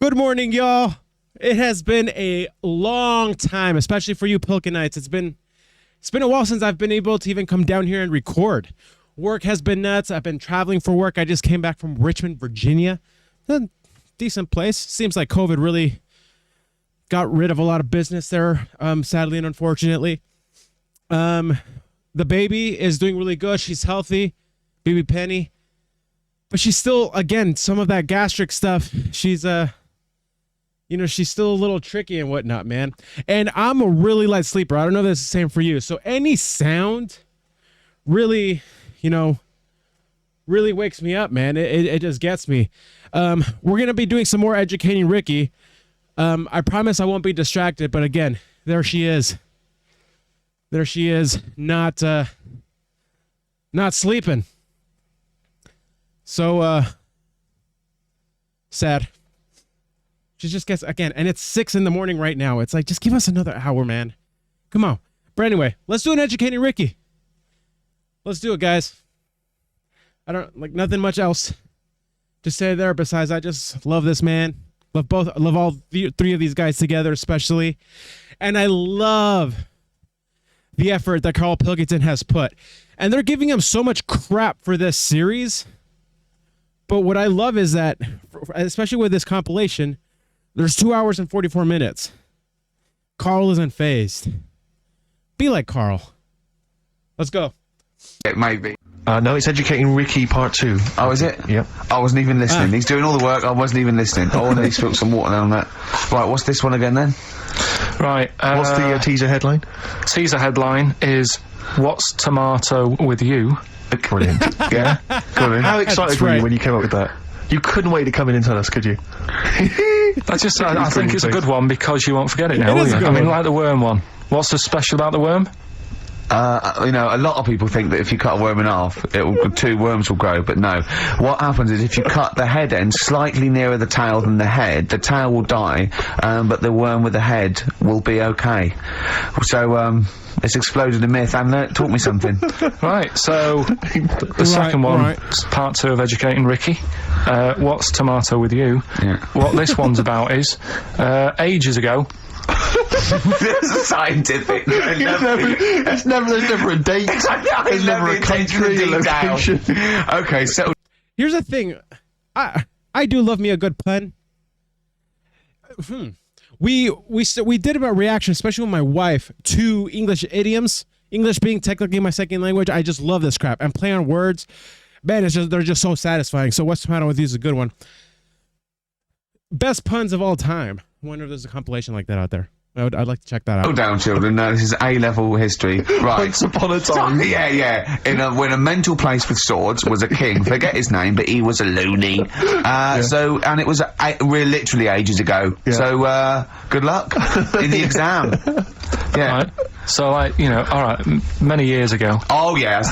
Good morning, y'all. It has been a long time, especially for you Pilkenites. It's been a while since I've been able to even come down here and record. Work has been nuts. I've been traveling for work. I just came back from Richmond, Virginia. A decent place. Seems like COVID really got rid of a lot of business there, sadly and unfortunately. The baby is doing really good. She's healthy, baby Penny. But she's still, again, some of that gastric stuff. She's she's still a little tricky and whatnot, man. And I'm a really light sleeper. I don't know if that's the same for you. So any sound really, really wakes me up, man. It just gets me. We're going to be doing some more educating Ricky. I promise I won't be distracted. But again, there she is. There she is, not sleeping. So, sad. She just gets, again, and it's 6 in the morning right now. It's like, just give us another hour, man. Come on. But anyway, let's do an educating Ricky. Let's do it, guys. I don't, nothing much else to say there besides I just love this man. Love all three of these guys together, especially. And I love the effort that Karl Pilkington has put. And they're giving him so much crap for this series. But what I love is that, especially with this compilation, there's 2 hours and 44 minutes. Karl isn't phased. Be like Karl. Let's go. It might be. No, it's Educating Ricky Part 2. Oh, is it? Yep. I wasn't even listening. He's doing all the work, I wasn't even listening. Oh, and he spilled some water on that. Right, what's this one again then? Right, what's the teaser headline? Teaser headline is, What's Tomato With You? Brilliant. Yeah? Good. How excited were you when you came up with that? You couldn't wait to come in and tell us, could you? I think it's a good one because you won't forget it now, will you? I mean, like the worm one. What's so special about the worm? A lot of people think that if you cut a worm in half, two worms will grow, but no. What happens is if you cut the head end slightly nearer the tail than the tail will die, but the worm with the head will be okay. So, it's exploded a myth, and it taught me something. Right, so, the second one, part 2 of Educating Ricky. What's Tomato With You? Yeah. What this one's about is, ages ago, It's scientific. There's never a date. There's never a country, a location. Okay, so here's the thing. I do love me a good pun. We did about reaction, especially with my wife, to English idioms. English being technically my second language. I just love this crap. And play on words. Man, they're just so satisfying. So What's the Matter With You is a good one. Best puns of all time. I wonder if there's a compilation like that out there. I'd like to check that out. Slow down, children. This is A-level history. Right. Once upon a time. Yeah. When a mental place with swords was a king. Forget his name, but he was a loony. So, and it was literally ages ago. Yeah. So, good luck in the exam. Yeah. Right. So, alright, many years ago. Oh, yeah,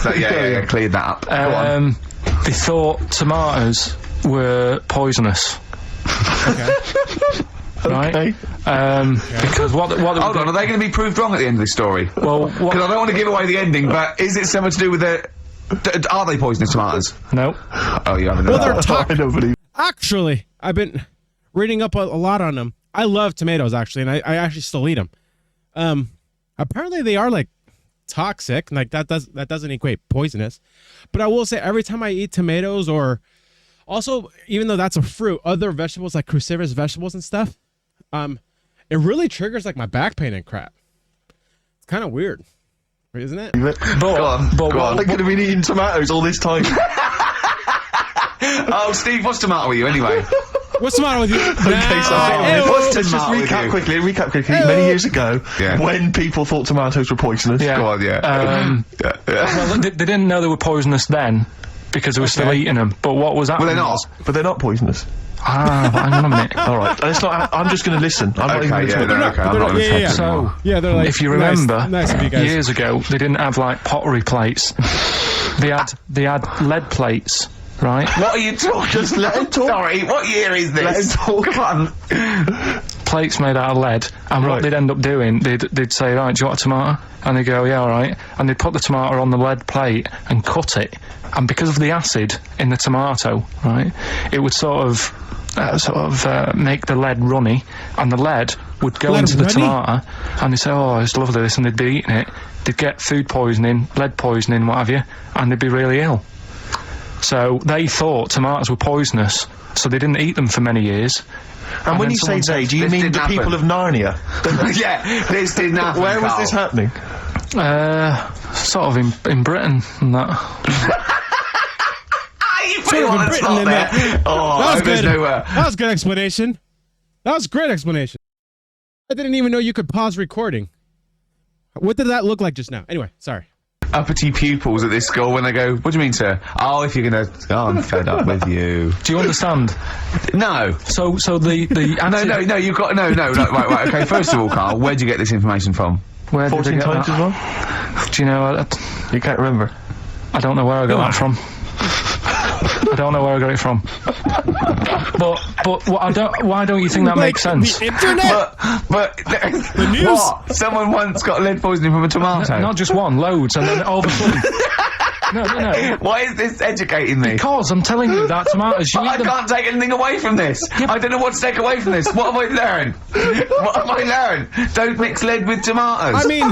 cleared that up. Go on. They thought tomatoes were poisonous. Okay. Right? Okay. Because what hold on, are they going to be proved wrong at the end of this story? Well, because I don't want to give away the ending, but is it something to do with are they poisonous tomatoes? No. Oh, you haven't. Well, they're I don't believe. Actually, I've been reading up a lot on them. I love tomatoes, actually, and I actually still eat them. Apparently they are toxic, like that doesn't equate poisonous. But I will say every time I eat tomatoes, or also even though that's a fruit, other vegetables like cruciferous vegetables and stuff, it really triggers my back pain and crap. It's kind of weird, isn't it? But I could have been eating tomatoes all this time. Oh, Steve, what's the matter with you anyway? What's the matter with you? Okay, so let's just recap quickly. Many years ago, when people thought tomatoes were poisonous. Yeah. Go on, Well, they didn't know they were poisonous then, because they were still eating them. But what was happening? Well, they're not. But they're not poisonous. Hang on a minute. Alright, I'm just going to listen. I'm not even going to talk. I'm not going to So, they're if you remember, nice of you guys. years ago, they didn't have pottery plates. They had lead plates. Right? What are you talking? Just let him talk. Sorry, what year is this? Let him talk. Come on. Plates made out of lead, and what they'd end up doing, they'd say, right, do you want a tomato? And they'd go, yeah, all right. And they'd put the tomato on the lead plate and cut it. And because of the acid in the tomato, right, it would sort of make the lead runny, and the lead would go Lead into the runny? tomato, and they say, oh, it's lovely this, and they'd be eating it. They'd get food poisoning, lead poisoning, what have you, and they'd be really ill. So they thought tomatoes were poisonous, so they didn't eat them for many years. And when you say they, do you mean the people of Narnia? Yeah, this didn't happen. Where was this happening? Sort of in Britain and that. You put it on the top there. Oh, That was good. Nowhere. That was a good explanation. That was a great explanation. I didn't even know you could pause recording. What did that look like just now? Anyway, sorry. Uppity pupils at this school when they go, what do you mean, sir? Oh, if you're gonna... Oh, I'm fed up with you. Do you understand? No. So the No, you've got... No, right, okay, first of all, Carl, where'd you get this information from? Where did 14 I get times that? as well? Do you know? You can't remember. I don't know where I got that from. I don't know where I got it from. But why don't you think that makes sense? The internet. But the news. What? Someone once got lead poisoning from a tomato. Not just one, loads, and then all of a sudden. No. Why is this educating me? Because I'm telling you that tomatoes. You I eat them. can't take anything away from this. Yeah. I don't know what to take away from this. What have I learned? What have I learned? Don't mix lead with tomatoes. I mean,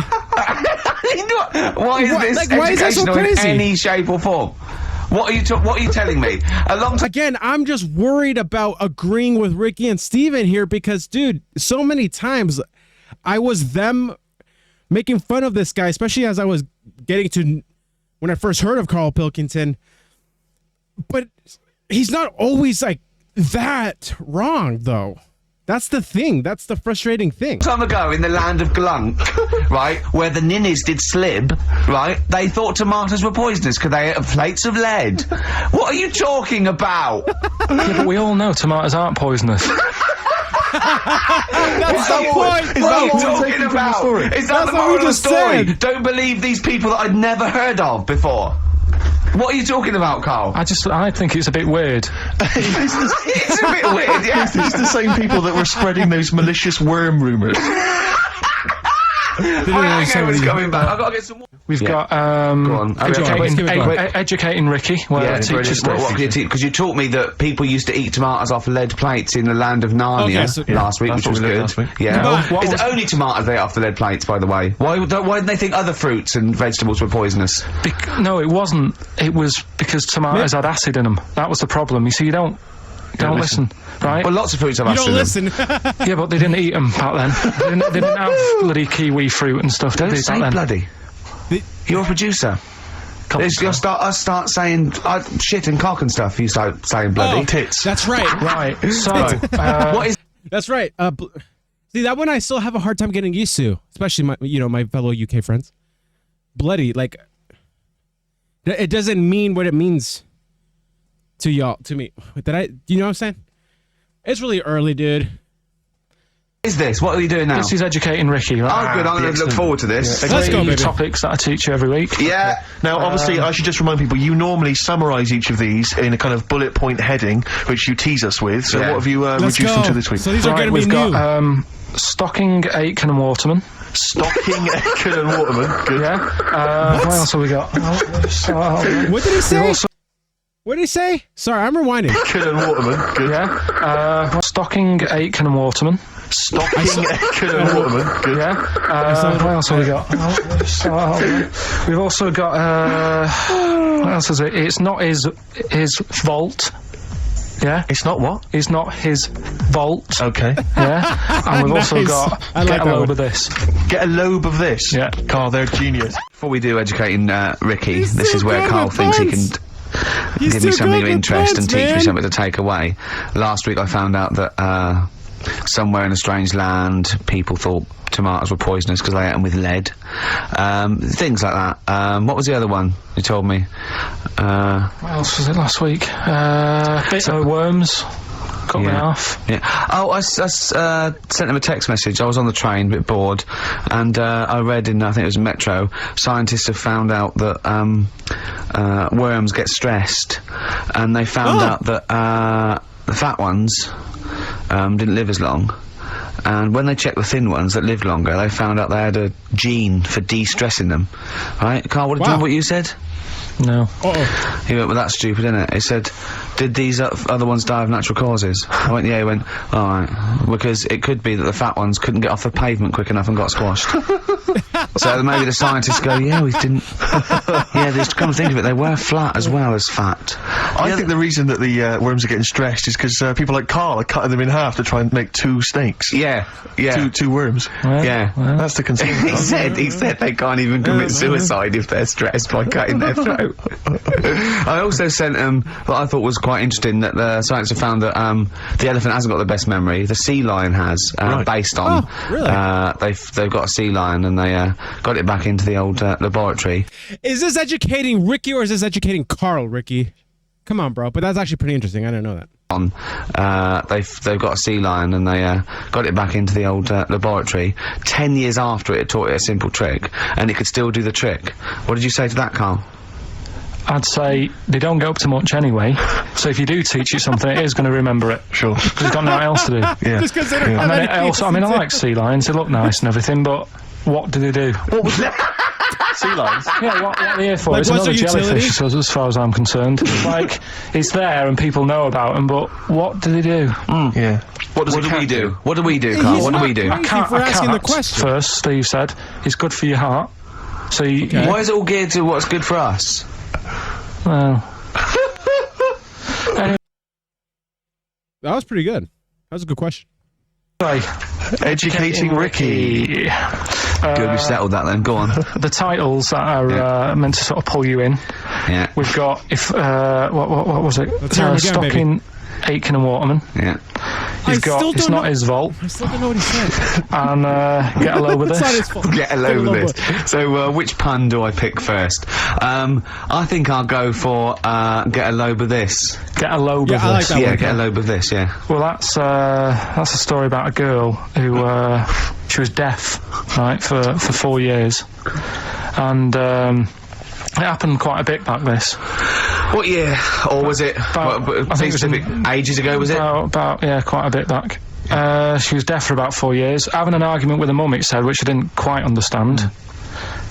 why is this why is that so educational crazy? in any shape or form? What are you telling me? again, I'm just worried about agreeing with Ricky and Steven here because, dude, so many times I was them making fun of this guy, especially as I was getting to when I first heard of Karl Pilkington. But he's not always like that wrong, though. That's the thing. That's the frustrating thing. Time ago in the land of Glunk, right, where the ninnies did slib, right, they thought tomatoes were poisonous because they ate plates of lead. What are you talking about? Yeah, but we all know tomatoes aren't poisonous. That's What's the point, what are you bro. talking about? Is that That's the what we moral of the just story? said. Don't believe these people that I'd never heard of before. What are you talking about, Karl? I think it's a bit weird. It's a bit weird, yeah. It's the same people that were spreading those malicious worm rumours. My hangover's coming back. I've got to get some more. We've got Go on. educating Ricky, where teachers because you taught me that people used to eat tomatoes off lead plates in the land of Narnia last week, which was good. Last week. Yeah. No, Is it only tomatoes they ate off the lead plates, by the way? Why didn't they think other fruits and vegetables were poisonous? No, it wasn't. It was because tomatoes had acid in them. That was the problem. You see, you don't listen, right? Well, lots of fruits have You acid don't in them. listen. Yeah, but they didn't eat them back then. They didn't have bloody kiwi fruit and stuff. Don't did they say back then? bloody. You're a producer. You'll start saying shit and cock and stuff. You start saying bloody. Tits. That's right. Right. So, What is... That's right. See, that one I still have a hard time getting used to, especially my fellow UK friends. Bloody, like, it doesn't mean what it means to y'all, to me. You know what I'm saying? It's really early, dude. Is this? What are you doing now? this is educating Ricky. Right? Oh, good. I'm going to look forward to this. Yeah. Let's go, baby. Topics that I teach you every week. Yeah. Now, obviously, I should just remind people, you normally summarise each of these in a kind of bullet point heading, which you tease us with. So Yeah. what have you Let's reduced go. them to this week? So these are going to be We've new. got Stocking, Aitken and Waterman. Stocking, Aiken and Waterman. Good. Yeah. What else have we got? What did he say? What did he say? Sorry, I'm rewinding. Aiken and Waterman. Good. Yeah. Stocking, Aitken and Waterman. Stocking, Aiken and Waterman. Good. Yeah. What else have we got? We've also got, what else is it? It's not his vault. Yeah. It's not what? It's not his vault. Okay. Yeah. And we've also Nice. got I like get a that load one. of this. Get a lobe of this. Yeah. Carl, they're genius. Before we do educating Ricky, He's this too is where good Karl with thinks he puns. can He's give me too something good of with interest puns, and teach me man. something to take away. Last week I found out that somewhere in a strange land people thought tomatoes were poisonous because they ate them with lead. Things like that. What was the other one you told me? What else was it last week? Worms. Got me off. Yeah. Oh, I sent him a text message. I was on the train, a bit bored, and I read in, I think it was Metro, scientists have found out that worms get stressed, and they found out that the fat ones didn't live as long. And when they checked the thin ones that lived longer, they found out they had a gene for de-stressing them. Right, Karl, do you remember what you said? No. He went, well, that's stupid, isn't it? He said, did these other ones die of natural causes? I went, yeah. He went, alright. Because it could be that the fat ones couldn't get off the pavement quick enough and got squashed. So maybe the scientists go, yeah, we didn't... yeah, just come to think of it, they were flat as well as fat. I think the reason that the worms are getting stressed is because people like Karl are cutting them in half to try and make 2 snakes. Yeah. Two worms. Yeah. That's the concern. he said they can't even commit suicide if they're stressed by cutting their throat. I also sent what I thought was quite interesting, that the scientists have found that the elephant hasn't got the best memory. The sea lion has, based on. Oh, really? They've got a sea lion and they got it back into the old laboratory. Is this educating Ricky or is this educating Karl, Ricky? Come on, bro. But that's actually pretty interesting. I didn't know that. They've got a sea lion and they got it back into the old laboratory. 10 years after it taught it a simple trick, and it could still do the trick. What did you say to that, Karl? I'd say they don't get up to much anyway, so if you do teach it something, it is going to remember it. Sure. Because it's got nothing else to do. Yeah. Just because they don't have And then any I like sea lions, they look nice and everything, but what do they do? What was that? Sea lions? Yeah, what are they here for? Like, It's what's another their utility? jellyfish, as far as I'm concerned. Like, it's there and people know about them, but what do they do? Yeah. What do we do? What do we do, Karl? What do we do? Thank you for asking the question. First, Steve said, it's good for your heart. So you... Okay. Why is it all geared to what's good for us? Well... anyway, That was pretty good. That was a good question. Educating Ricky. Good, we settled that then. Go on. The titles that are meant to sort of pull you in. Yeah. We've got what was it? Let's hear 'em again, Stocking, Aiken and Waterman. Yeah. You've got still It's don't Not know- His Fault I still don't know what he said. and Get a Load with It's not This. his fault. Get a load of this. So, which pun do I pick first? I think I'll go for get a load of this. Get a Load Yeah, with I like This. that Yeah, one. get a load of this. Yeah. Well, that's a story about a girl who she was deaf, right, for 4 years, and it happened quite a bit back this. What year? Or was it? I think it was ages ago. Was it? About quite a bit back. She was deaf for about 4 years, having an argument with her mum, it said, which I didn't quite understand,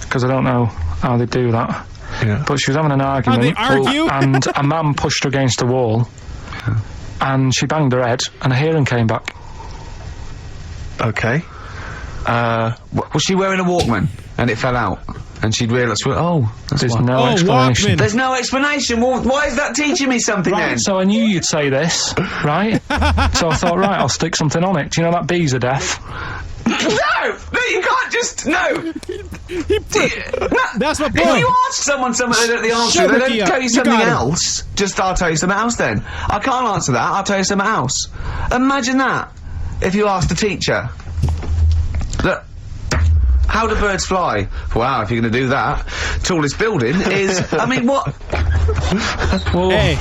because I don't know how they do that. Yeah. But she was having an argument. they argue? And a man pushed her against a wall, and she banged her head, and her hearing came back. Okay. Was she wearing a Walkman and it fell out? And she'd realised, oh, that's There's why. no explanation. Walkman. There's no explanation. Well, why is that teaching me something then? Right, so I knew you'd say this, right? So I thought, right, I'll stick something on it. Do you know that bees are deaf? No, you can't just no. That's my If point. you ask someone something they don't the answer, Shut they Ricky don't up. tell you You something got it. else. Just I'll tell you something else then. I can't answer that. I'll tell you something else. Imagine that. If you asked the teacher, look. How do birds fly? Wow, if you're going to do that, tallest building is. I mean, what? Well, Hey,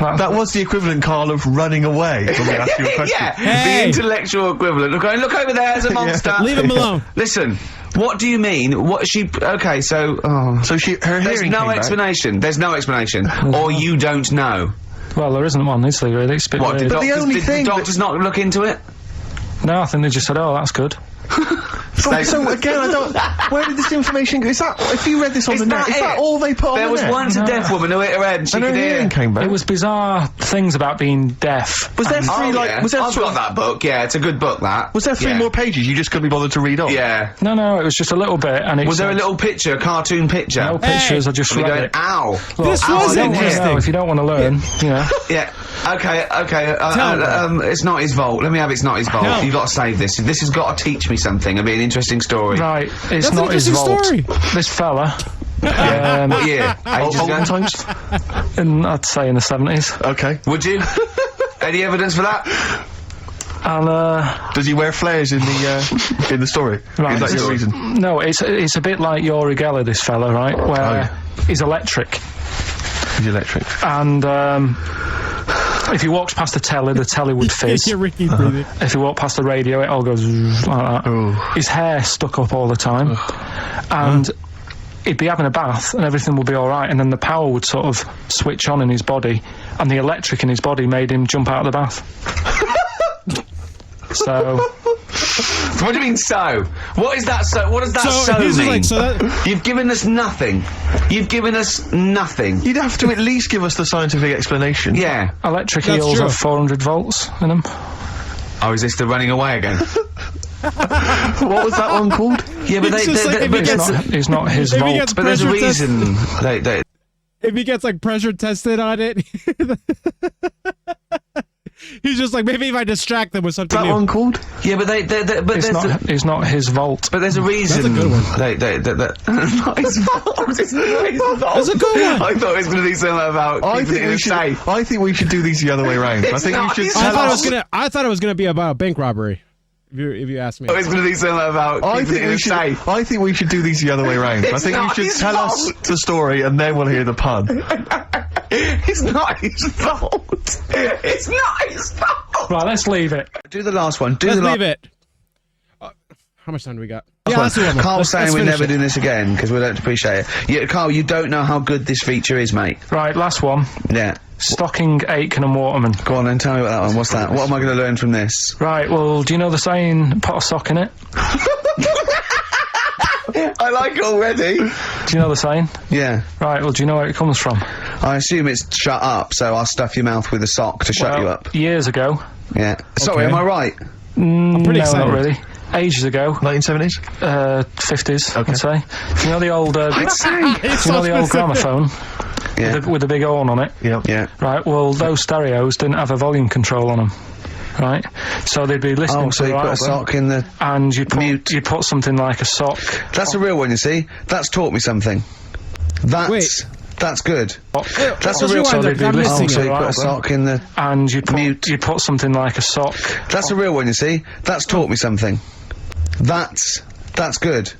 That was the equivalent, Karl, of running away when we asked you a question. Yeah, Hey. the intellectual equivalent. Look over there, there's a monster. leave him alone. Listen, what do you mean? What she? Okay, so So her there's hearing no came back. explanation. There's no explanation, or you don't know. well, there isn't one, is there, really? It's a bit What? weird. But the only did thing the that- doctors not look into it? No, I think they just said, oh, that's good. So again, I don't. Where did this information go? Is that if you read this on Is the net? that Is that it? all they put on There the was net? once a deaf woman who hit her head and she And her could hearing hear. came back. It was bizarre things about being deaf. Was there three Oh, like? yeah. Was there I've three, got that book. Yeah, it's a good book. That. Was there three Yeah. more pages you just couldn't be bothered to read on? Yeah. No, it was just a little bit, and it Was there a said- little picture, a cartoon picture? No pictures, I just We're read going, it. ow. This Ow, was I don't interesting. hear. No, if you don't want to learn, you know. Yeah. Okay. Tell me. It's not his fault. Let me have It's Not His Fault. No. You've got to save this. This has got to teach me something. It'll be an interesting story. Right, it's That's not an his interesting fault. story. This fella, What year? Ages Olden ago? times. I'd say in the 70s, Okay. Would you? Any evidence for that? and Does he wear flares in the story? Right. Is that your reason? no, it's a bit like Yuri Geller, this fella, right, where he's electric, He's electric. and if he walks past the telly would fizz. You're Ricky breathing. If he walked past the radio, it all goes like that. Oh. His hair stuck up all the time, and he'd be having a bath and everything would be all right, and then the power would sort of switch on in his body, and the electric in his body made him jump out of the bath. So What do you mean so? What is that so? What does that so he's mean? like, so that, You've given us nothing. You've given us nothing. You'd have to at least give us the scientific explanation. Yeah. Electric That's eels true. have 400 volts in them. Oh, is this the running away again? What was that one called? Yeah, but It's they, just like if he gets- It's not his if he vault. gets but there's a pressure test- reason. They if he gets like pressure tested on it, he's just like, maybe if I distract them with something That new. one called? yeah, but but It's not his vault. but there's a reason. That's a good one. Not his fault. It's not his fault. That's a good one. I thought it was going to be something about keeping it safe. I think we should do these the other way round. I It's think we not should his I tell thought us. I thought it was gonna be about a bank robbery. If you ask me. It's going to be something about keeping it safe. I think we should do these the other way round. I It's think you not should his tell us fault. the story and then we'll hear the pun. It's not his fault. It's not his fault. Right, let's leave it. Do the last one. Let's leave it. How much time do we got? Yeah, let's do one more. Carl's saying Let's we're finish never it. doing this again because we don't appreciate it. Yeah, Carl, you don't know how good this feature is, mate. Right, last one. Yeah. Stocking, Aitken and Waterman. Go on then, tell me about that one. What's that? What am I going to learn from this? Right, well, do you know the saying, put a sock in it? I like it already. Do you know the saying? Yeah. Right, well, do you know where it comes from? I assume it's shut up, so I'll stuff your mouth with a sock to shut you up. Years ago. Yeah. Sorry, Okay. am I right? I'm pretty no, excited. not really. Ages ago. 1970s? 50s, Okay. I'd say. Do you know the old, It's do you know so the old specific. gramophone? Yeah. With the big horn on it? Yep. Yeah. Right, well, those stereos didn't have a volume control on them. Right? So they'd be listening Oh, to so the you put a album, sock in the... and mute. you put something like a sock. That's a real one, you see? That's taught me something. That's good. That's a real... So they'd be I'm listening missing So to you the put a album, sock in the... and you mute. put something like a sock. That's a real one, you see? That's taught me something. That's good.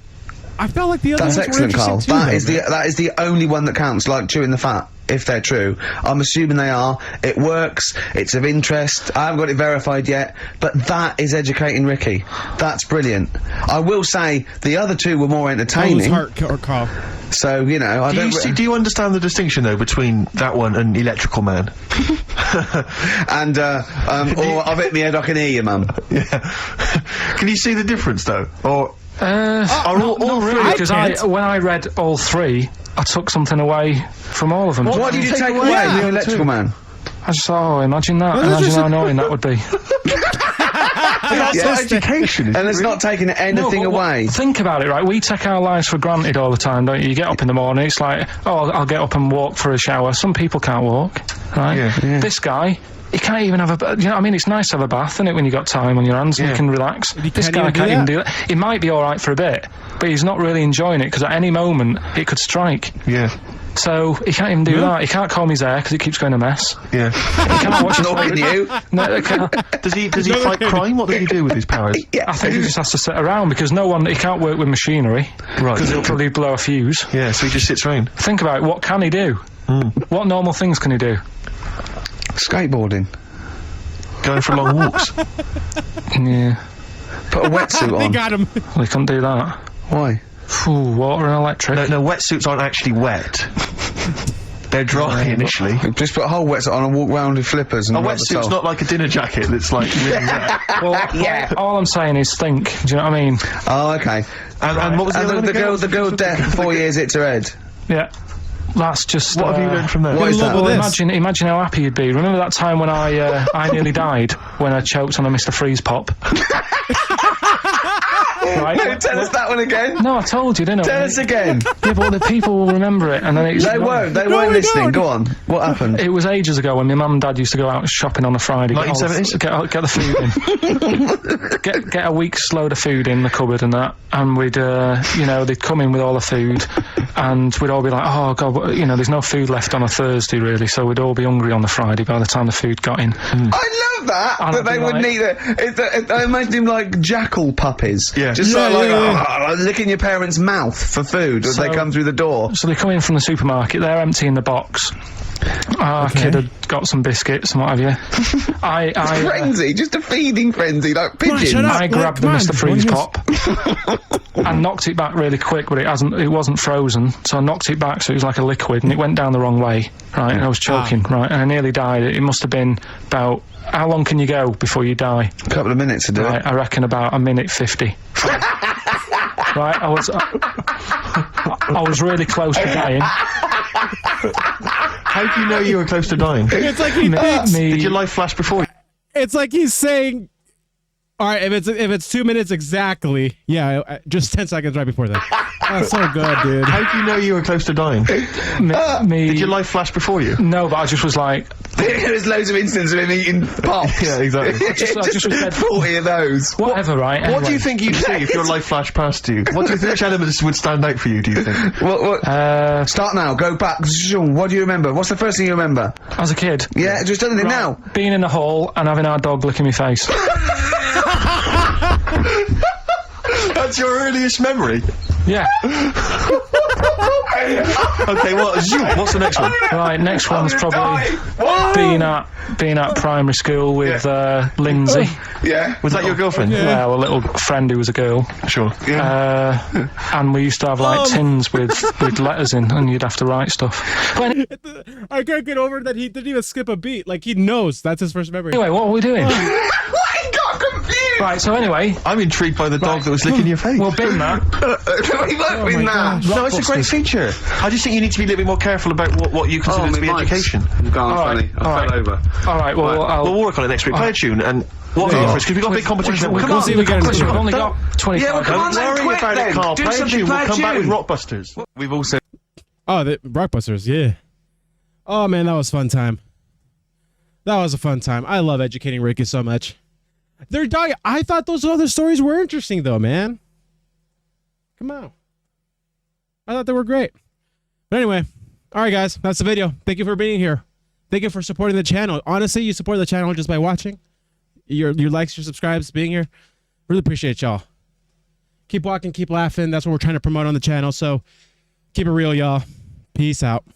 I felt like the other That's ones excellent, were Carl. interesting too, That is the only one that counts, like chewing the fat, if they're true. I'm assuming they are. It works. It's of interest. I haven't got it verified yet, but that is educating Ricky. That's brilliant. I will say the other two were more entertaining. or Carl. So, you know, I don't... Do you understand the distinction, though, between that one and Electrical Man? And, or I've hit me head, I can hear you, mum. Yeah. Can you see the difference, though? Or... Are all three? really, because I can't. when I read all three, I took something away from all of them. What did you take away? away? The electrical man. I just thought, oh, imagine that. that's Imagine just how a- annoying that would be. That's Yeah. education, And it's not taking anything No, but away. Think about it, right? We take our lives for granted all the time, don't you? You get up in the morning, it's like, oh, I'll get up and walk for a shower. Some people can't walk, right? Yeah. This guy, he can't even have a... You know what I mean? It's nice to have a bath, isn't it, when you got time on your hands and you Yeah. can relax. This can't guy even do can't even that. do that. He might be alright for a bit, but he's not really enjoying it, because at any moment, it could strike. Yeah. So, he can't even do that. He can't comb his hair, because it keeps going a mess. Yeah. He can't watch his Nor can you. No, he can't. Does he fight crime? What does he do with his powers? Yeah. I think he just has to sit around, because he can't work with machinery. Right. Because he'll probably blow a fuse. Yeah, so he just sits around. Think about it, what can he do? What normal things can he do? Skateboarding. Going for long walks. Yeah, Put a wetsuit They on. got him. well, he couldn't do that. Why? Ooh, water and electric. No, wetsuits aren't actually wet. They're dry initially. Just put a whole wetsuit on and walk round with flippers and A rub the wetsuit's top. not like a dinner jacket that's like really wet. Well, Yeah. all I'm saying is think, do you know what I mean? Oh, okay. And what was the other one And again? the girl deaf for 4 years hits her head. Yeah. That's just... What have you learned from that? What is that? Well, Well, this. imagine how happy you'd be. Remember that time when I nearly died when I choked on a Mr. Freeze pop? Right? Tell us that one again. No, I told you, didn't I? Tell us again. Yeah, but the people will remember it, and then it's... They won't. They No, weren't we listening. don't. Go on. What happened? It was ages ago when my mum and dad used to go out shopping on a Friday. Get 1970s? the food in. get a week's load of food in the cupboard and that, and we'd, they'd come in with all the food, and we'd all be like, oh God, there's no food left on a Thursday really, so we'd all be hungry on the Friday by the time the food got in. I love that. And That I'd they be wouldn't like- eat it. I imagine him like jackal puppies. Yeah. Just Yeah, sort of yeah, licking your parents' mouth for food as they So- come through the door. So they come in from the supermarket, they're emptying the box, Kid had got some biscuits and what have you. Frenzy, just a feeding frenzy, like pigeons. shut up. I grabbed the Mr. Freeze pop and knocked it back really quick, but it wasn't frozen, so I knocked it back so it was like a liquid, and it went down the wrong way, right, and I was choking, right, and I nearly died. It must have been about, how long can you go before you die? A couple of minutes to do it. I reckon about a minute 50. Right, I was really close to dying. How do you know you were close to dying? It's like he thinks. Did your life flash before you? It's like he's saying, all right, if it's 2 minutes exactly, yeah, just 10 seconds right before that. That's so good, dude. How do you know you were close to dying? Did your life flash before you? No, but I just was like... There's loads of instances of him eating pops. Yeah, exactly. I just was dead. 40 of those. Whatever, right? What do you think you'd see if your life flashed past you? What do you think, which elements would stand out for you, do you think? What? Start now, go back. What do you remember? What's the first thing you remember? As a kid. Yeah, just anything now. Being in a hall and having our dog licking my face. That's your earliest memory? Yeah. Okay, what's the next one? Right, next one's probably being at primary school with Lindsay. Yeah. Was that your girlfriend? Well, a little friend who was a girl. Sure. And we used to have like tins with letters in, and you'd have to write stuff. But I can't get over that he didn't even skip a beat. Like, he knows that's his first memory. anyway, what are we doing? I got confused. Right, so anyway, I'm intrigued by the dog that was licking your face. well, bin that. We won't win that. No, it's a great feature. I just think you need to be a little bit more careful about what you consider to be education. I'm gone, funny. I fell over. All right, well, We'll work on it next week. Play a tune and what we offer is, because we've got a big competition. We'll see if we get We've only got 25 Yeah, well, come on, Don't worry quick about then. it, Karl. Do Play a something, tune. play We'll a come back with tune. Rockbusters. We've also... Oh, the Rockbusters, yeah. Oh, man, that was fun time. That was a fun time. I love educating Ricky so much. They're dying. I thought those other stories were interesting, though, man. Come on. I thought they were great. But anyway, all right, guys, that's the video. Thank you for being here. Thank you for supporting the channel. Honestly, you support the channel just by watching. Your likes, your subscribes, being here. Really appreciate y'all. Keep walking, keep laughing. That's what we're trying to promote on the channel. So keep it real, y'all. Peace out.